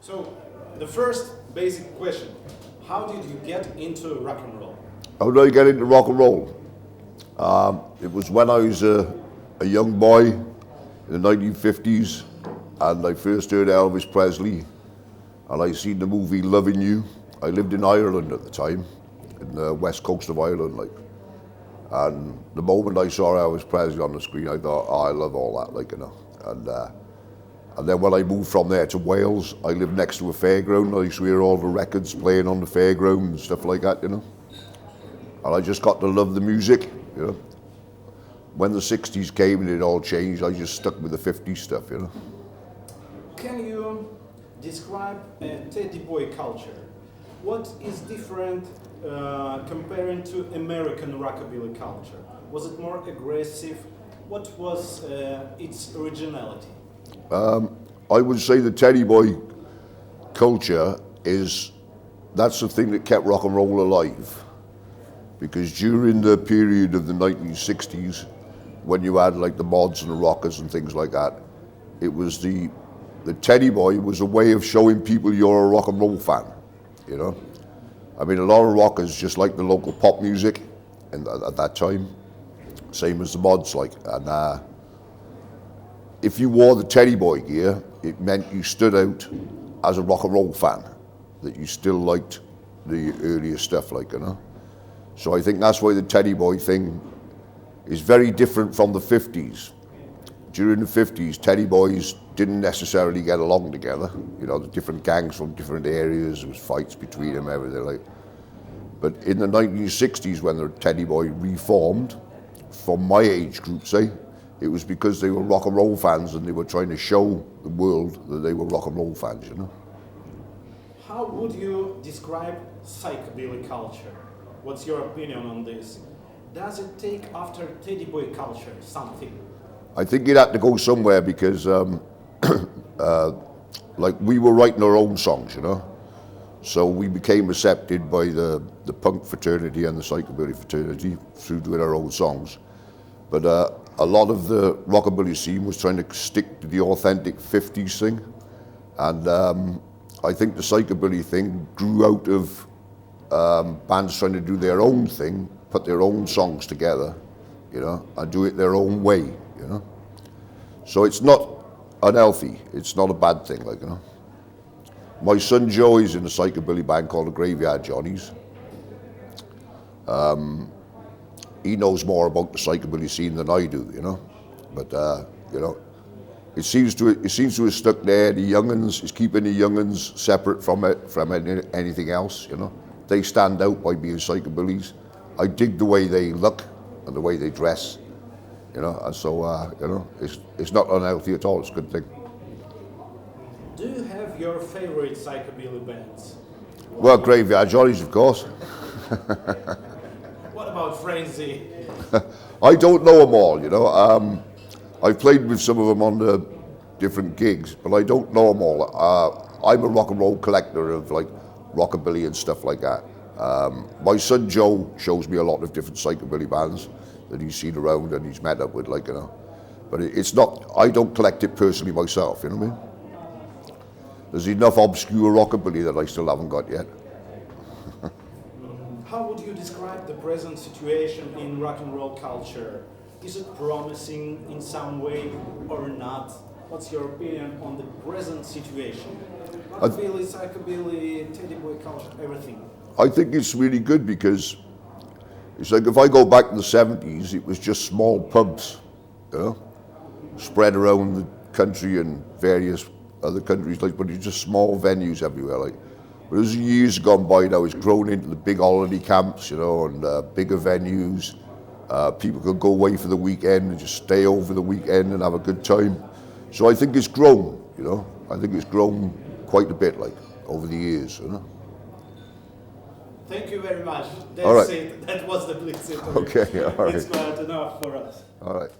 So, the first basic question, how did you get into rock and roll? How did I get into rock and roll? It was when I was a young boy in the 1950s, and I first heard Elvis Presley, and I seen the movie Loving You. I lived in Ireland at the time, in the west coast of Ireland, like. And the moment I saw Elvis Presley on the screen, I thought, oh, I love all that, like, you know. And then when I moved from there to Wales, I lived next to a fairground. I used to hear all the records playing on the fairground and stuff like that, you know. And I just got to love the music, you know. When the 60s came and it all changed, I just stuck with the 50s stuff, you know. Can you describe teddy boy culture? What is different comparing to American rockabilly culture? Was it more aggressive? What was its originality? I would say the teddy boy culture that's the thing that kept rock and roll alive. Because during the period of the 1960s, when you had like the mods and the rockers and things like that, it was the teddy boy was a way of showing people you're a rock and roll fan, you know. I mean, a lot of rockers just like the local pop music at that time, same as the mods, like. And if you wore the teddy boy gear, it meant you stood out as a rock and roll fan, that you still liked the earlier stuff, like, you know. So I think that's why the teddy boy thing is very different from the 50s. During the 50s, teddy boys didn't necessarily get along together. You know, the different gangs from different areas, there was fights between them, everything like. But in the 1960s, when the teddy boy reformed, from my age group, say, it was because they were rock and roll fans and they were trying to show the world that they were rock and roll fans, you know. How would you describe psychobilly culture? What's your opinion on this? Does it take after teddy boy culture something? I think it had to go somewhere because, like, we were writing our own songs, you know. So we became accepted by the punk fraternity and the psychobilly fraternity through doing our own songs. But a lot of the rockabilly scene was trying to stick to the authentic 50s thing. And I think the psychobilly thing grew out of bands trying to do their own thing, put their own songs together, you know, and do it their own way, you know. So it's not unhealthy, it's not a bad thing, like, you know. My son Joe is in a psychobilly band called the Graveyard Johnnies. He knows more about the psychobilly scene than I do, you know. But you know, it seems to have stuck there. The young'uns is keeping the young'uns separate from anything else, you know. They stand out by being psychobillies. I dig the way they look and the way they dress, you know. And so you know, it's not unhealthy at all. It's a good thing. Do you have your favorite psychobilly bands? Well, Graveyard Johnnies, of course. What about Frenzy? I don't know them all, you know. I've played with some of them on the different gigs, but I don't know them all. I'm a rock and roll collector of like rockabilly and stuff like that. My son Joe shows me a lot of different psychobilly bands that he's seen around and he's met up with, like, you know. But it's not, I don't collect it personally myself, you know what I mean? There's enough obscure rockabilly that I still haven't got yet. How would you describe the present situation in rock and roll culture? Is it promising in some way or not? What's your opinion on the present situation? Rockabilly, psychobilly, teddy boy culture, everything. I think it's really good because it's like if I go back to the 70s, it was just small pubs, you know, spread around the country and various other countries, like, but it's just small venues everywhere, like. But as the years gone by now, it's grown into the big holiday camps, you know, and bigger venues. People can go away for the weekend and just stay over the weekend and have a good time. So I think it's grown, you know. I think it's grown quite a bit, like, over the years, you know. Thank you very much. That's all right. it. That was the Blitz interview. Okay, all right. It's quite enough for us. All right.